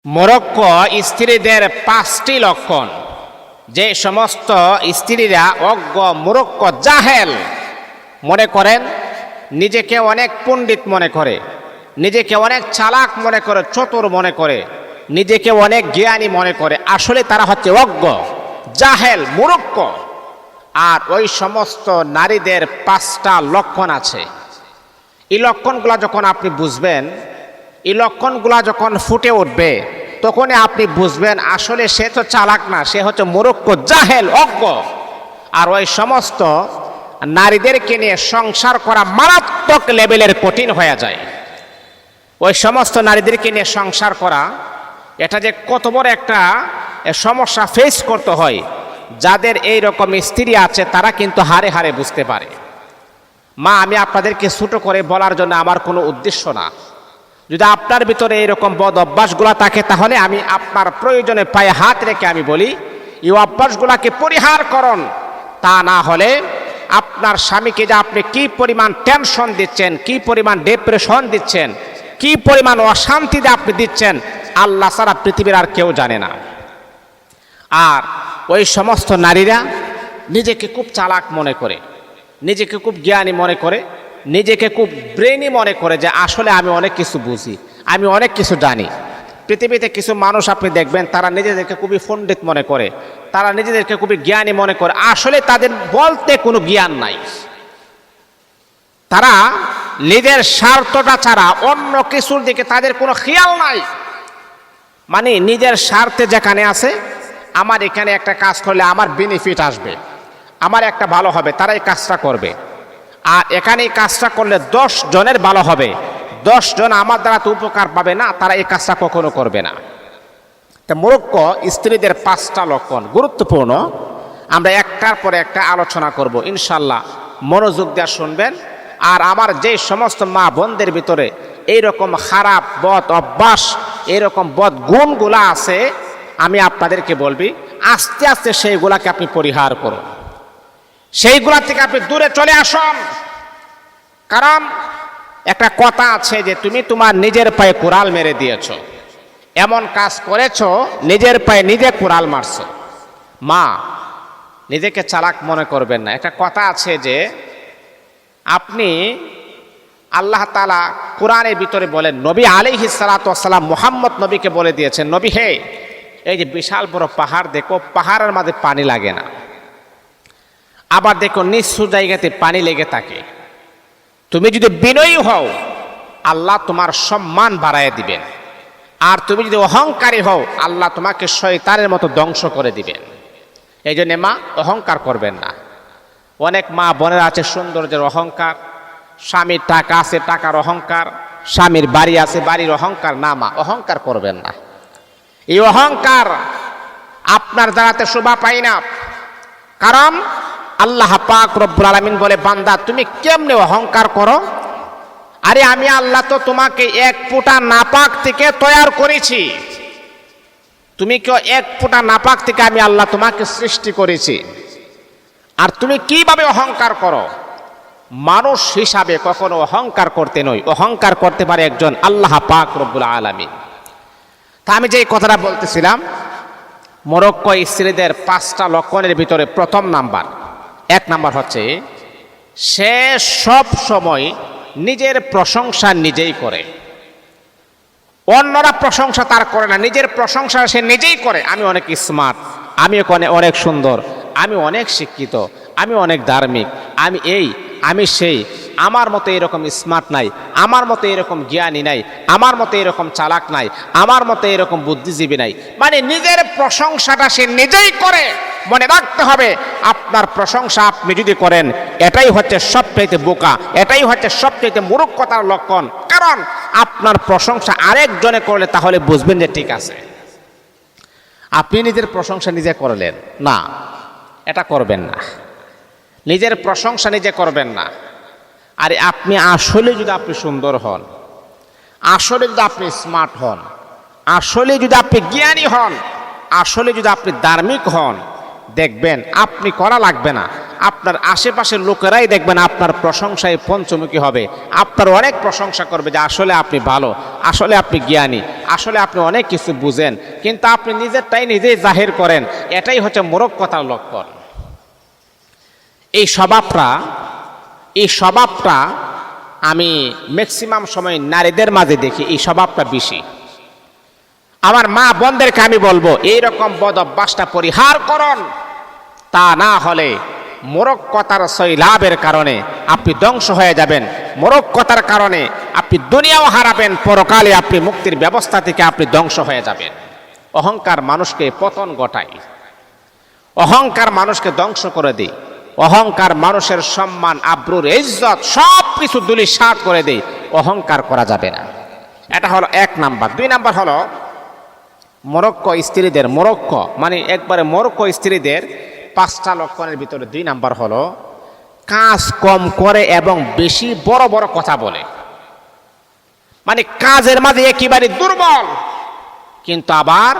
Morocco স্ত্রীদের 5টি লক্ষণ। যে সমস্ত স্ত্রীরা অজ্ঞ মূর্খ জাহেল মনে করেন, নিজেকে অনেক পণ্ডিত মনে করে, নিজেকে অনেক চালাক মনে করে, চতুর মনে করে, নিজেকে অনেক জ্ঞানী মনে করে, আসলে তারা হচ্ছে অজ্ঞ জাহেল মূর্খ। আর ওই সমস্ত নারীদের 5টা লক্ষণ আছে। এই লক্ষণগুলা যখন আপনি বুঝবেন, এই লক্ষণগুলা যখন ফুটে উঠবে, তখনই আপনি বুঝবেন আসলে সে তো চালাক না, সে হচ্ছে মূর্খ জাহেল অজ্ঞ। আর ওই সমস্ত নারীদেরকে নিয়ে সংসার করা মারাত্মক লেভেলের কঠিন হয়ে যায়। ওই সমস্ত নারীদেরকে নিয়ে সংসার করা, এটা যে কত বড় একটা সমস্যা ফেস করতে হয়, যাদের এই রকম স্ত্রী আছে তারা কিন্তু হারে হারে বুঝতে পারে। মা, আমি আপনাদেরকে ছোট করে বলার জন্য আমার কোনো উদ্দেশ্য না। যদি আপনার ভিতরে এইরকম বদ অভ্যাসগুলো থাকে, তাহলে আমি আপনার প্রয়োজনে পায়ে হাত রেখে আমি বলি এই অভ্যাসগুলোকে পরিহার করুন। তা না হলে আপনার স্বামীকে যে আপনি কি পরিমাণ টেনশন দিচ্ছেন, কি পরিমাণ ডিপ্রেশন দিচ্ছেন, কি পরিমাণ অশান্তিতে আপনি দিচ্ছেন, আল্লাহ ছাড়া পৃথিবীর আর কেউ জানে না। আর ওই সমস্ত নারীরা নিজেকে খুব চালাক মনে করে, নিজেকে খুব জ্ঞানী মনে করে, নিজেকে খুব ব্রেনি মনে করে যে আসলে আমি অনেক কিছু বুঝি, আমি অনেক কিছু জানি। পৃথিবীতে কিছু মানুষ আপনি দেখবেন তারা নিজেদেরকে খুবই পণ্ডিত মনে করে, তারা নিজেদেরকে খুবই জ্ঞানী মনে করে, আসলে তাদের বলতে কোনো জ্ঞান নাই। তারা নিজের স্বার্থটা ছাড়া অন্য কিছুর দিকে তাদের কোনো খেয়াল নাই। মানে নিজের স্বার্থে যেখানে আছে, আমার এখানে একটা কাজ করলে আমার বেনিফিট আসবে, আমার একটা ভালো হবে, তারা এই কাজটা করবে। আর এখানে এই কাজটা করলে 10 জনের ভালো হবে, 10 জন আমার দ্বারা তো উপকার পাবে না, তারা এই কাজটা কখনো করবে না। তা মূর্খ স্ত্রীদের 5টা লক্ষণ গুরুত্বপূর্ণ। আমরা একটার পরে একটা আলোচনা করব ইনশাল্লাহ, মনোযোগ দিয়ে শুনবেন। আর আমার যে সমস্ত মা বোনদের ভিতরে এইরকম খারাপ বদ অভ্যাস, এইরকম বদ গুণগুলা আছে, আমি আপনাদেরকে বলবি আস্তে আস্তে সেইগুলাকে আপনি পরিহার করুন, সেইগুলা থেকে আপনি দূরে চলে আসুন। কারণ একটা কথা আছে যে তুমি তোমার নিজের পায়ে কুড়াল মেরে দিয়েছ, এমন কাজ করেছ নিজের পায়ে নিজে কুড়াল মারছ। মা, নিজেকে চালাক মনে করবেন না। একটা কথা আছে যে আপনি আল্লাহ তাআলা কোরআনের ভিতরে বলেন, নবী আলাইহিস সালাতু ওয়াস সালাম মুহাম্মদ নবীকে বলে দিয়েছেন, নবী হে, এই যে বিশাল বড় পাহাড় দেখো, পাহাড়ের মাঝে পানি লাগে না, আবার দেখো নিচু জায়গাতে পানি লেগে থাকে। তুমি যদি বিনয়ী হও, আল্লাহ তোমার সম্মান বাড়ায় দিবেন। আর তুমি যদি অহংকারী হও, আল্লাহ তোমাকে শয়তানের মতো ধ্বংস করে দিবেন। এই জন্য মা, অহংকার করবেন না। অনেক মা বোনের আছে সৌন্দর্যের অহংকার, স্বামীর টাকা আছে টাকার অহংকার, স্বামীর বাড়ি আছে বাড়ির অহংকার। না মা, অহংকার করবেন না। এই অহংকার আপনার দ্বারাতে শোভা পায় না। কারণ আল্লাহ পাক রব্বুল আলামিন বলে, বান্দা তুমি কেমনে অহংকার করো? আরে আমি আল্লাহ তো তোমাকে এক ফোঁটা নাপাক থেকে তৈরি করেছি। তুমি কেউ এক ফোঁটা নাপাক থেকে আমি আল্লাহ তোমাকে সৃষ্টি করেছি, আর তুমি কিভাবে অহংকার করো? মানুষ হিসাবে কখনো অহংকার করতে নয়, অহংকার করতে পারে একজন আল্লাহ পাক রব্বুল আলামিন। তা আমি যে কথাটা বলতেছিলাম, মরক্কো স্ত্রীদের 5টা লক্ষণের ভিতরে প্রথম নাম্বার, 1 নাম্বার হচ্ছে সে সব সময় নিজের প্রশংসা নিজেই করে। অন্যরা প্রশংসা তার করে না, নিজের প্রশংসা সে নিজেই করে। আমি অনেক স্মার্ট, আমি অনেক সুন্দর, আমি অনেক শিক্ষিত, আমি অনেক ধার্মিক, আমি এই আমি সেই, আমার মতো এরকম স্মার্ট নাই, আমার মতো এরকম জ্ঞানী নাই, আমার মতো এরকম চালাক নাই, আমার মতো এরকম বুদ্ধিজীবী নাই। মানে নিজের প্রশংসাটা সে নিজেই করে। মনে রাখতে হবে, আপনার প্রশংসা আপনি যদি করেন, এটাই হচ্ছে সবচাইতে বোকা, এটাই হচ্ছে সবচাইতে মূর্খতার লক্ষণ। কারণ আপনার প্রশংসা আরেকজনে করলে তাহলে বুঝবেন যে ঠিক আছে। আপনি নিজের প্রশংসা নিজে করলেন না, এটা করবেন না। নিজের প্রশংসা নিজে করবেন না। আরে আপনি আসলে যদি আপনি সুন্দর হন, আসলে যদি আপনি স্মার্ট হন, আসলে যদি আপনি জ্ঞানী হন, আসলে যদি আপনি ধার্মিক হন, দেখবেন আপনি করা লাগবে না, আপনার আশেপাশের লোকেরাই দেখবেন আপনার প্রশংসায় পঞ্চমুখী হবে, আপনার অনেক প্রশংসা করবে যে আসলে আপনি ভালো, আসলে আপনি জ্ঞানী, আসলে আপনি অনেক কিছু বুঝেন, কিন্তু আপনি নিজেরটাই নিজেই জাহির করেন। এটাই হচ্ছে মোরক্কতার লক্ষণ। এই স্বভাবটা আমি ম্যাক্সিমাম সময় নারীদের মাঝে দেখি, এই স্বভাবটা বেশি। আমার মা বোনদেরকে আমি বলবো এইরকম বদ অভ্যাসটা পরিহার করুন, তা না হলে মোরক্কতার লাভের কারণে আপনি ধ্বংস হয়ে যাবেন। মোরক্কতার কারণে আপনি দুনিয়াও হারাবেন, পরকালে আপনি মুক্তির ব্যবস্থা থেকে আপনি ধ্বংস হয়ে যাবেন। অহংকার মানুষকে পতন ঘটায়, অহংকার মানুষকে ধ্বংস করে দেয়, অহংকার মানুষের সম্মান, আব্রুর, ইজ্জত সব কিছু ধূলিসাৎ করে দেয়। অহংকার করা যাবে না। এটা হলো 1 নাম্বার। 2 নাম্বার হলো মোরক্কো স্ত্রীদের, মোরক্কো মানে একবারে মোরক্কো স্ত্রীদের 5টা লক্ষণের ভিতরে 2 নাম্বার হলো কাজ কম করে এবং বেশি বড় বড় কথা বলে। মানে কাজের মাঝে একেবারে দুর্বল, কিন্তু আবার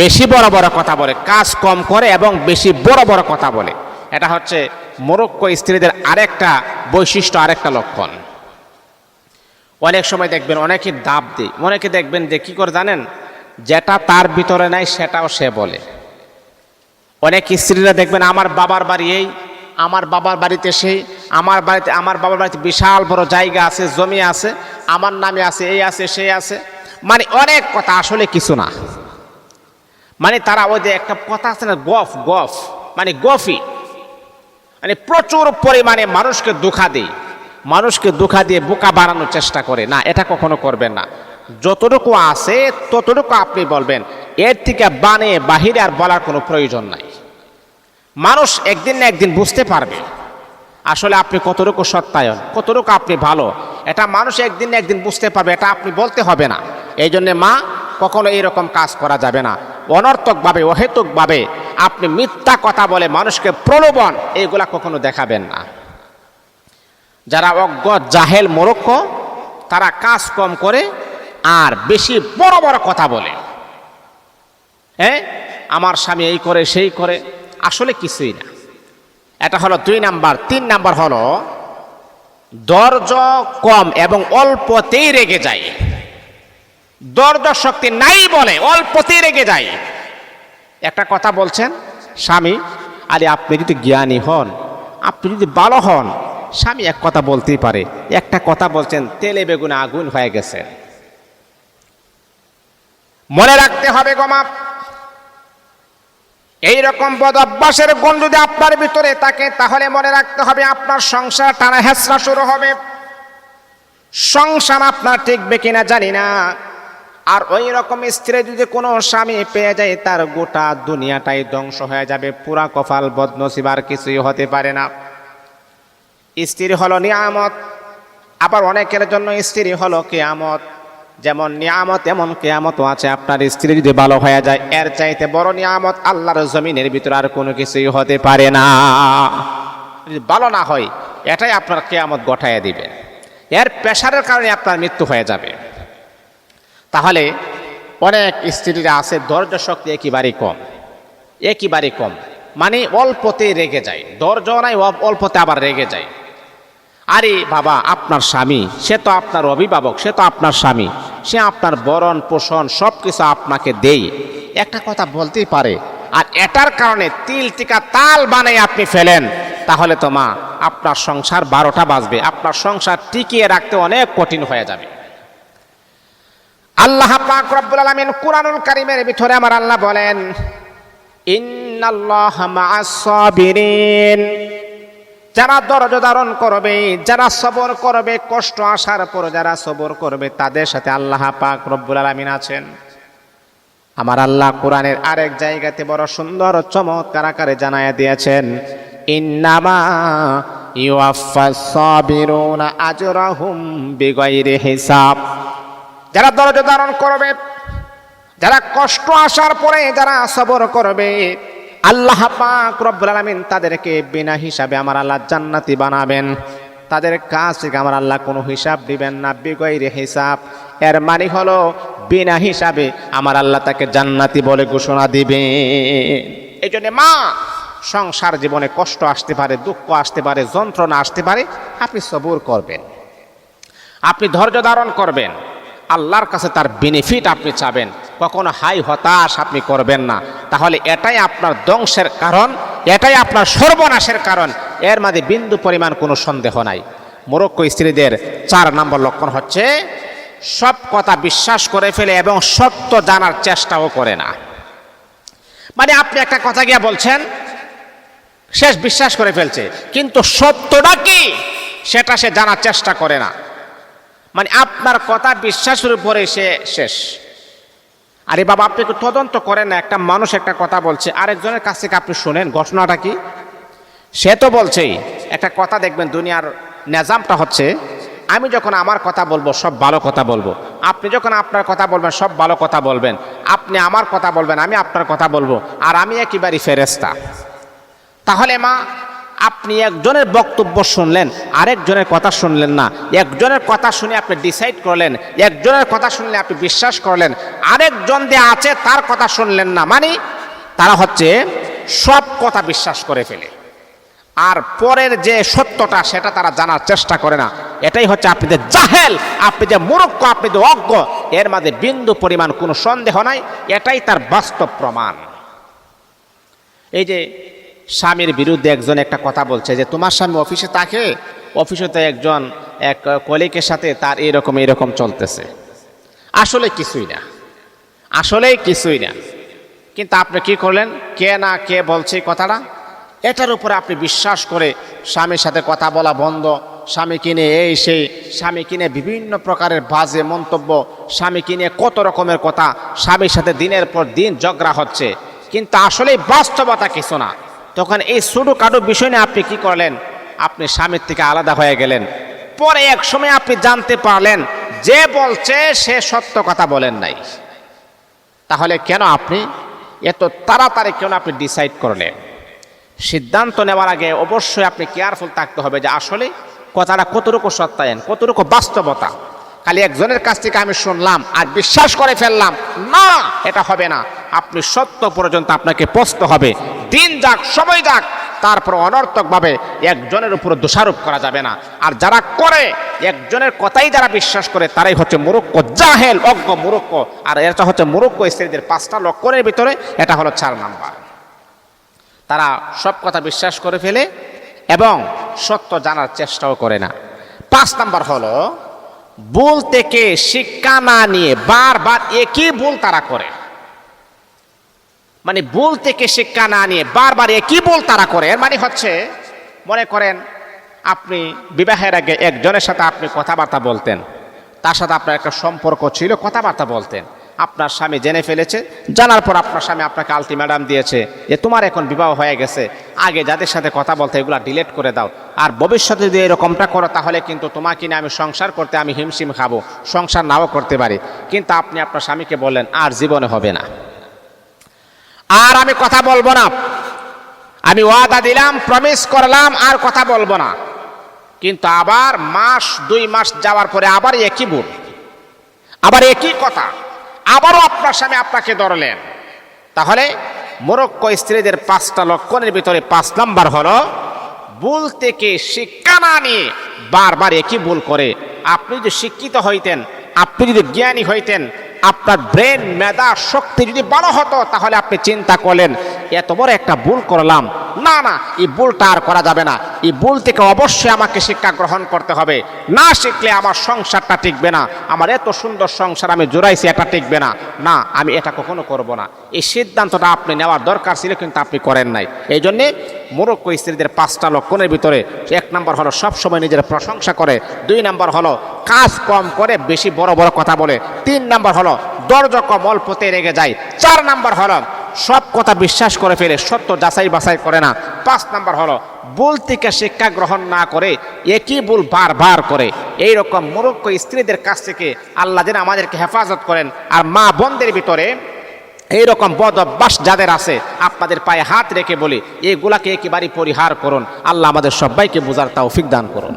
বেশি বড় বড় কথা বলে। কাজ কম করে এবং বেশি বড় বড় কথা বলে, এটা হচ্ছে মোরক্কো স্ত্রীদের আরেকটা বৈশিষ্ট্য, আরেকটা লক্ষণ। অনেক সময় দেখবেন অনেকে দাব দেয়, অনেকে দেখবেন যে কি করে জানেন, যেটা তার ভিতরে নাই সেটাও সে বলে। অনেক স্ত্রীরা দেখবেন আমার বাবার বাড়ি এই, আমার বাবার বাড়িতে সেই, আমার বাবার বাড়িতে বিশাল বড় জায়গা আছে, জমি আছে, আমার নামে আছে, এই আছে সেই আছে, মানে অনেক কথা, আসলে কিছু না। মানে তারা ওই যে একটা কথা আছে না, গফ মানে গফি, মানে প্রচুর পরিমাণে মানুষকে ধোঁকা দেয়, মানুষকে ধোঁকা দিয়ে বোকা বানানোর চেষ্টা করে। না, এটা কখনো করবেন না। যতটুকু আছে ততটুকু আপনি বলবেন, এর থেকে বাহিরে আর বলার কোনো প্রয়োজন নাই। মানুষ একদিন না একদিন বুঝতে পারবে আসলে আপনি কতটুকু সত্যায়ন, কতটুকু আপনি ভালো, এটা মানুষ একদিন না একদিন বুঝতে পারবে, এটা আপনি বলতে হবে না। এই জন্যে মা, কখনো এইরকম কাজ করা যাবে না। অনর্থকভাবে, অহেতুকভাবে আপনি মিথ্যা কথা বলে মানুষকে প্রলোভন, এইগুলা কখনো দেখাবেন না। যারা অজ্ঞ জাহেল মোরক্কো, তারা কাজ কম করে আর বেশি বড় বড় কথা বলে। আমার স্বামী এই করে সেই করে, আসলে কিছুই না। এটা হলো 2 নাম্বার। 3 নাম্বার হলো ধৈর্য কম এবং অল্পতেই রেগে যায়। ধৈর্য শক্তি নাই বলে অল্পতেই রেগে যায়। একটা কথা বলছেন স্বামী, আরে আপনি যদি জ্ঞানী হন, আপনি যদি ভালো হন, স্বামী এক কথা বলতেই পারে। একটা কথা বলছেন, তেলে বেগুনে আগুন হয়ে গেছে। মনে রাখতে হবে গো মা, এইরকম বদ অভ্যাসের গুণ যদি আপনার ভিতরে থাকে, তাহলে মনে রাখতে হবে আপনার সংসার টানা হেঁচড়া শুরু হবে। সংসার আপনার টিকবে কিনা জানি না। আর ওই রকম স্ত্রী যদি কোনো স্বামী পেয়ে যায়, তার গোটা দুনিয়াটাই ধ্বংস হয়ে যাবে। পুরা কপাল বদনসিব, আর কিছুই হতে পারে না। স্ত্রী হলো নিয়ামত, আবার অনেকের জন্য স্ত্রী হলো কিয়ামত। যেমন নিয়ামত এমন কিয়ামতও আছে। আপনার স্ত্রী যদি ভালো হয়ে যায়, এর চাইতে বড় নিয়ামত আল্লাহর জমিনের ভিতরে আর কোনো কিছুই হতে পারে না। যদি ভালো না হয়, এটাই আপনার কিয়ামত ঘটাইয়া দিবে। এর প্রেশারের কারণে আপনার মৃত্যু হয়ে যাবে। তাহলে অনেক স্ত্রীরা আছে ধৈর্য শক্তি একেবারেই কম, মানে অল্পতেই রেগে যায়। ধৈর্য নাই, অল্পতে আবার রেগে যায়। আরে বাবা, আপনার স্বামী, সে তো আপনার অভিভাবক, সে তো আপনার স্বামী, সে আপনার ভরণ পোষণ সব কিছু আপনাকে দেয়, একটা কথা বলতেই পারে। আর এটার কারণে তিল টিকা তাল বানাই আপনি ফেলেন, তাহলে তো মা আপনার সংসার 12টা বাজবে, আপনার সংসার টিকিয়ে রাখতে অনেক কঠিন হয়ে যাবে। আল্লাহ পাক রব্বুল আলামিন কুরআনুল কারীমের ভিতরে আমার আল্লাহ বলেন, ইন্নাল্লাহা মা'আস সাবিরিন, যারা ধৈর্য ধারণ করবে, যারা সবর করবে, কষ্ট আসার পর যারা সবর করবে, তাদের সাথে আল্লাহ পাক রব্বুল আলামিন আছেন। আমার আল্লাহ কোরআনের আরেক জায়গাতে বড় সুন্দর চমৎকার আকারে জানায়া দিয়েছেন, ইন্নামা ইউয়াফফাস সাবিরুনা আজরাহুম বিগাইরি হিসাব। যারা ধৈর্য ধারণ করবে, যারা কষ্ট আসার পরে যারা সবর করবে, আল্লাহ পাক রব্বুল আলামিন তাদেরকে বিনা হিসাবে আমার আল্লাহ জান্নাতি বানাবেন। তাদের কাছ থেকে আমার আল্লাহ কোনো হিসাব দিবেন না, বিগাইরি হিসাব। এর মানে হলো বিনা হিসাবে আমার আল্লাহ তাকে জান্নাতি বলে ঘোষণা দিবেন। এই জন্য মা, সংসার জীবনে কষ্ট আসতে পারে, দুঃখ আসতে পারে, যন্ত্রণা আসতে পারে, আপনি সবুর করবেন, আপনি ধৈর্য ধারণ করবেন, আল্লাহর কাছে তার বেনিফিট আপনি চাবেন, কখনো হাই হতাশ আপনি করবেন না। তাহলে এটাই আপনার ধ্বংসের কারণ, এটাই আপনার সর্বনাশের কারণ, এর মাঝে বিন্দু পরিমাণ কোনো সন্দেহ নাই। মোরক্কো স্ত্রীদের 4 নম্বর লক্ষণ হচ্ছে সব কথা বিশ্বাস করে ফেলে এবং সত্য জানার চেষ্টাও করে না। মানে আপনি একটা কথা গিয়া বলছেন, শেষ বিশ্বাস করে ফেলছে, কিন্তু সত্যটা কি সেটা সে জানার চেষ্টা করে না। মানে আপনার কথা বিশ্বাসের উপরে সে শেষ। আরে বাবা, আপনি একটু তদন্ত করেন না, একটা মানুষ একটা কথা বলছে, আরেকজনের কাছ থেকে আপনি শুনেন ঘটনাটা কি। সে তো বলছেই একটা কথা, দেখবেন দুনিয়ার নিজামটা হচ্ছে, আমি যখন আমার কথা বলবো সব ভালো কথা বলবো, আপনি যখন আপনার কথা বলবেন সব ভালো কথা বলবেন, আপনি আমার কথা বলবেন, আমি আপনার কথা বলবো, আর আমি একেবারে ফেরেশতা। তাহলে মা, আপনি একজনের বক্তব্য শুনলেন, আরেকজনের কথা শুনলেন না, একজনের কথা শুনে আপনি ডিসাইড করলেন, একজনের কথা শুনলে আপনি বিশ্বাস করলেন, আরেকজন যে আছে তার কথা শুনলেন না। মানে তারা হচ্ছে সব কথা বিশ্বাস করে ফেলে, আর পরের যে সত্যটা সেটা তারা জানার চেষ্টা করে না। এটাই হচ্ছে আপনি যে জাহেল, আপনি যে মূর্খ, আপনি যে অজ্ঞ, এর মাঝে বিন্দু পরিমাণ কোনো সন্দেহ নাই, এটাই তার বাস্তব প্রমাণ। এই যে স্বামীর বিরুদ্ধে একজন একটা কথা বলছে যে তোমার স্বামী অফিসে থাকে, অফিসে তো এক কলিগের সাথে তার এরকম চলতেছে, আসলে কিছুই না, আসলেই কিছুই না। কিন্তু আপনি কি করলেন, কে বলছে এই কথাটা, এটার উপরে আপনি বিশ্বাস করে স্বামীর সাথে কথা বলা বন্ধ, স্বামী কিনে এই সেই, স্বামী কিনে বিভিন্ন প্রকারের বাজে মন্তব্য, স্বামী কিনে কত রকমের কথা, স্বামীর সাথে দিনের পর দিন ঝগড়া হচ্ছে, কিন্তু আসলে বাস্তবতা কিছু না। তখন এই ছোটখাটো বিষয় নিয়ে আপনি কি করলেন, আপনি স্বামীর থেকে আলাদা হয়ে গেলেন। পরে এক সময় আপনি জানতে পারলেন যে বলছে সে সত্য কথা বলেন নাই। তাহলে কেন আপনি এত তাড়াতাড়ি কেন আপনি ডিসাইড করলেন? সিদ্ধান্ত নেওয়ার আগে অবশ্যই আপনি কেয়ারফুল থাকতে হবে যে আসলে কথাটা কতটুকু সত্যায়ন, কতটুকু বাস্তবতা। খালি একজনের কাছ থেকে আমি শুনলাম আর বিশ্বাস করে ফেললাম, না, এটা হবে না। আপনি সত্য পর্যন্ত আপনাকে পৌঁছতে হবে, দিন যাক সময় যাক, তারপর অনর্থকভাবে একজনের উপর দোষারোপ করা যাবে না। আর যারা করে একজনের কথাই যারা বিশ্বাস করে তারাই হচ্ছে মূর্খ, জাহেল, অজ্ঞ, মূর্খ। আর এটা হচ্ছে মূর্খ স্ত্রীদের 5টা লক্ষণের ভিতরে এটা হলো 4 নাম্বার। তারা সব কথা বিশ্বাস করে ফেলে এবং সত্য জানার চেষ্টাও করে না। 5 নাম্বার হলো ভুল থেকে শিক্ষা না নিয়ে বারবার একই ভুল তারা করে। মানে ভুল থেকে শিক্ষা না নিয়ে বারবার একই ভুল তারা করে। এর মানে হচ্ছে, মনে করেন আপনি বিবাহের আগে একজনের সাথে আপনি কথাবার্তা বলতেন, তার সাথে আপনার একটা সম্পর্ক ছিল, কথাবার্তা বলতেন, আপনার স্বামী জেনে ফেলেছে, জানার পর আপনার স্বামী আপনাকে আলটিমেটাম দিয়েছে যে তোমার এখন বিবাহ হয়ে গেছে, আগে যাদের সাথে কথা বলতে এগুলো ডিলিট করে দাও, আর ভবিষ্যতে যদি এরকমটা করো তাহলে কিন্তু তোমাকে নিয়ে আমি সংসার করতে আমি হিমশিম খাবো, সংসার নাও করতে পারি। কিন্তু আপনি আপনার স্বামীকে বললেন আর জীবনে হবে না, আর আমি কথা বলবো না, আমি ওয়াদা দিলাম, প্রমিস করলাম, আর কথা বলবো না। কিন্তু আবার 2 মাস যাওয়ার পরে আবার একই ভুল, আবার একই কথা, আবারও আপনার স্বামী আপনাকে ধরলেন। তাহলে মূর্খ স্ত্রীদের 5টা লক্ষণের ভিতরে 5 নাম্বার হলো ভুল থেকে শিক্ষা না নিয়ে বারবার একই ভুল করে। আপনি যদি শিক্ষিত হইতেন, আপনি যদি জ্ঞানী হইতেন, আপনার ব্রেন, মেধা, শক্তি যদি বড় হতো, তাহলে আপনি চিন্তা করলেন এত বড় একটা ভুল করলাম, না না, এই ভুলটা আর করা যাবে না, এই ভুল থেকে অবশ্যই আমাকে শিক্ষা গ্রহণ করতে হবে, না শিখলে আমার সংসারটা টিকবে না, আমার এত সুন্দর সংসার আমি জোড়াইছি এটা টিকবে না, না, আমি এটা কখনো করব না। এই সিদ্ধান্তটা আপনি নেওয়ার দরকার ছিল, কিন্তু আপনি করেন নাই। এই জন্যে মূর্খ স্ত্রীদের 5টা লক্ষণের ভিতরে 1 নাম্বার হলো সবসময় নিজের প্রশংসা করে, 2 নাম্বার হলো কাজ কম করে বেশি বড় বড় কথা বলে, 3 নাম্বার হলো ধৈর্য কম অল্পতে রেগে যায়, 4 নাম্বার হলো সব কথা বিশ্বাস করে ফেলে, সত্য যাচাই বাছাই করে না, 5 নাম্বার হলো ভুল থেকে শিক্ষা গ্রহণ না করে একই ভুল বারবার করে। এইরকম মূর্খ স্ত্রীদের কাছ থেকে আল্লাহ যেন আমাদেরকে হেফাজত করেন। আর মা বোনদের ভিতরে এইরকম বদ অভ্যাস যাদের আছে, আপনাদের পায়ে হাত রেখে বলি, এইগুলাকে একেবারে পরিহার করুন। আল্লাহ আমাদের সবাইকে বুঝার তৌফিক দান করুন।